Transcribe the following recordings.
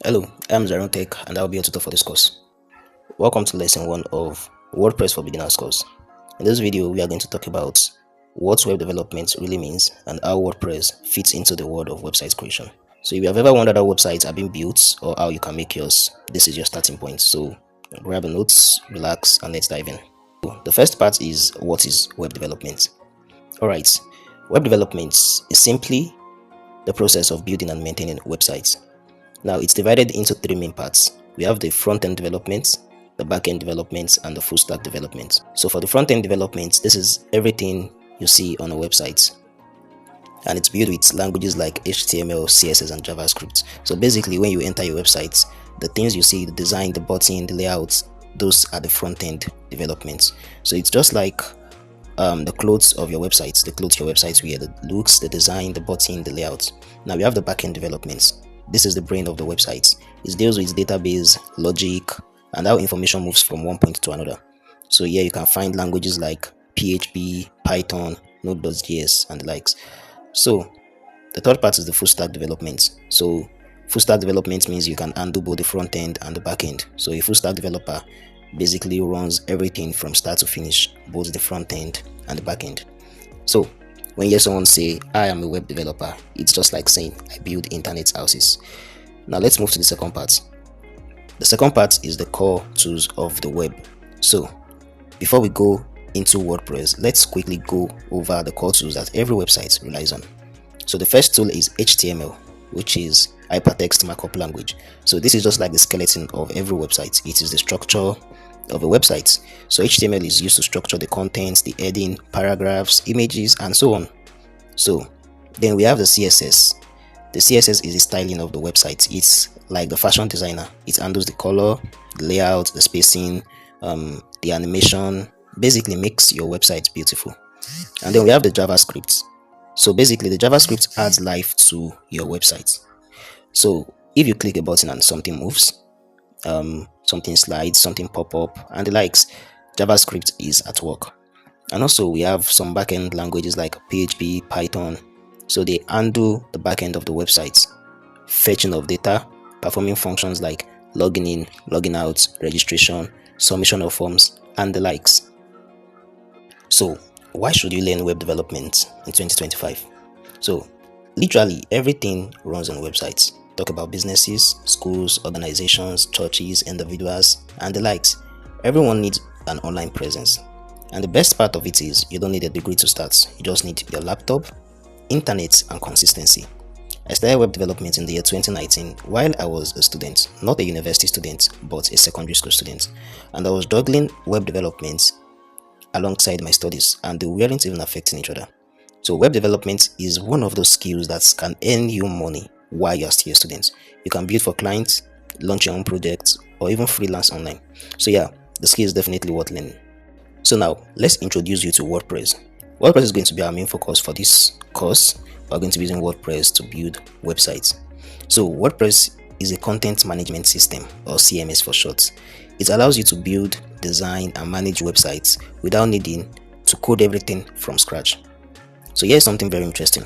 Hello, I'm Zyron Tech and I'll be your tutor for this course. Welcome to lesson 1 of WordPress for Beginners course. In this video, we are going to talk about what web development really means and how WordPress fits into the world of website creation. So if you have ever wondered how websites are being built or how you can make yours, this is your starting point. So grab a notes, relax, and let's dive in. The first part is what is web development. Alright, web development is simply the process of building and maintaining websites. Now it's divided into three main parts. We have the front-end development, the back-end development, and the full-stack development. So for the front-end development, this is everything you see on a website. And it's built with languages like HTML, CSS, and JavaScript. So basically, when you enter your website, the things you see, the design, the button, the layouts, those are the front-end developments. So it's just like the clothes of your websites, the clothes your websites wear, the looks, the design, the button, the layout. Now we have the back-end developments. This is the brain of the website. It deals with database, logic, and how information moves from one point to another. So here you can find languages like PHP, Python, Node.js, and the likes. So the third part is the full stack development. So full stack development means you can handle both the front end and the back end. So a full stack developer basically runs everything from start to finish, both the front end and the back end. So when you hear someone say, I am a web developer, it's just like saying, I build internet houses. Now let's move to the second part. The second part is the core tools of the web. So before we go into WordPress, let's quickly go over the core tools that every website relies on. So the first tool is HTML, which is hypertext markup language. So this is just like the skeleton of every website. It is the structure of a website. So HTML is used to structure the contents, the heading, paragraphs, images, and so on. So then we have the CSS. The CSS is the styling of the website. It's like the fashion designer. It handles the color, the layout, the spacing, the animation, basically makes your website beautiful. And then we have the JavaScript. So basically the JavaScript adds life to your website. So if you click a button and something moves, something slides, something pop up, and the likes, JavaScript is at work. And also we have some backend languages like PHP, Python. So they handle the backend of the website, fetching of data, performing functions like logging in, logging out, registration, submission of forms, and the likes. So why should you learn web development in 2025? So literally everything runs on websites. Talk about businesses, schools, organizations, churches, individuals, and the likes. Everyone needs an online presence. And the best part of it is you don't need a degree to start. You just need your laptop, internet, and consistency. I started web development in the year 2019 while I was a student, not a university student, but a secondary school student. And I was juggling web development alongside my studies, and they weren't even affecting each other. So web development is one of those skills that can earn you money while you're still a student. You can build for clients, launch your own projects, or even freelance online. So yeah, the skill is definitely worth learning. So now let's introduce you to WordPress. WordPress is going to be our main focus for this course. We're going to be using WordPress to build websites. So WordPress is a content management system, or CMS for short. It allows you to build, design, and manage websites without needing to code everything from scratch. So here's something very interesting.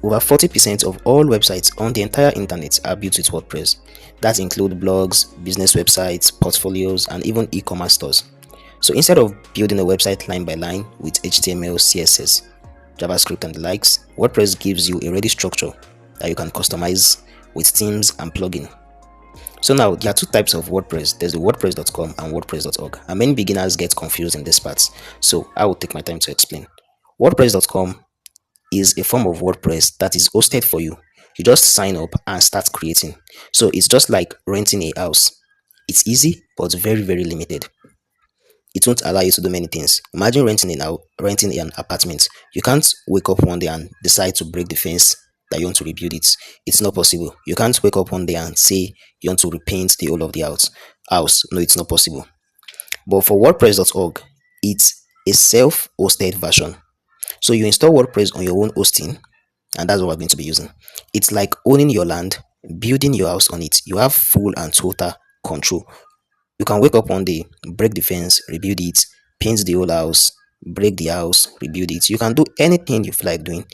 Over 40% of all websites on the entire internet are built with WordPress. That includes blogs, business websites, portfolios, and even e-commerce stores. So instead of building a website line by line with HTML, CSS, JavaScript, and the likes, WordPress gives you a ready structure that you can customize with themes and plugins. So now there are two types of WordPress. There's the WordPress.com and WordPress.org. And many beginners get confused in this part. So I will take my time to explain. WordPress.com is a form of WordPress that is hosted for you. You just sign up and start creating. So it's just like renting a house. It's easy, but very, very limited. It won't allow you to do many things. Imagine renting an apartment. You can't wake up one day and decide to break the fence that you want to rebuild it. It's not possible. You can't wake up one day and say you want to repaint the whole of the house. No, it's not possible. But for WordPress.org, it's a self-hosted version. So you install WordPress on your own hosting, and that's what we're going to be using. It's like owning your land, building your house on it. You have full and total control. You can wake up one day, break the fence, rebuild it, paint the whole house, break the house, rebuild it. You can do anything you feel like doing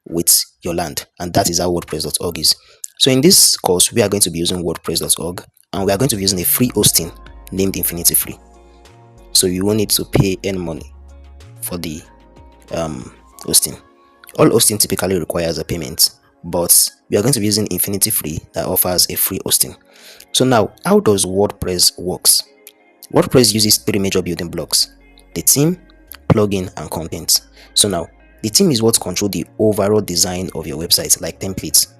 with your land, and that is how WordPress.org is. So in this course, we are going to be using WordPress.org, and we are going to be using a free hosting named Infinity Free. So you won't need to pay any money for the hosting. All hosting typically requires a payment, but we are going to be using Infinity Free that offers a free hosting. So now, how does WordPress works? WordPress uses three major building blocks: the theme, plugin, and content. So now, the theme is what controls the overall design of your website, like templates.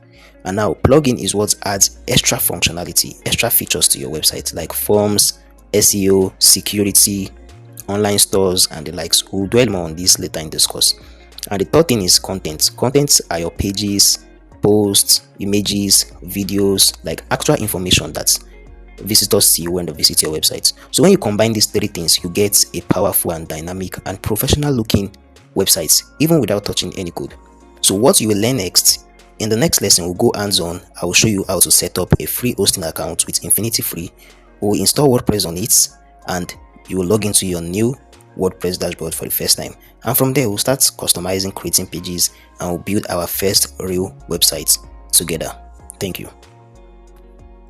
And now, plugin is what adds extra functionality, extra features to your website, like forms, SEO, security, online stores, and the likes. We'll dwell more on this later in this course. And the third thing is content. Contents are your pages, posts, images, videos, like actual information that visitors see when they visit your website. So when you combine these three things, you get a powerful and dynamic and professional looking website, even without touching any code. So what you will learn next, in the next lesson, we'll go hands-on. I will show you how to set up a free hosting account with Infinity Free. We'll install WordPress on it, and you will log into your new WordPress dashboard for the first time. And from there, we'll start customizing, creating pages, and we'll build our first real website together. Thank you.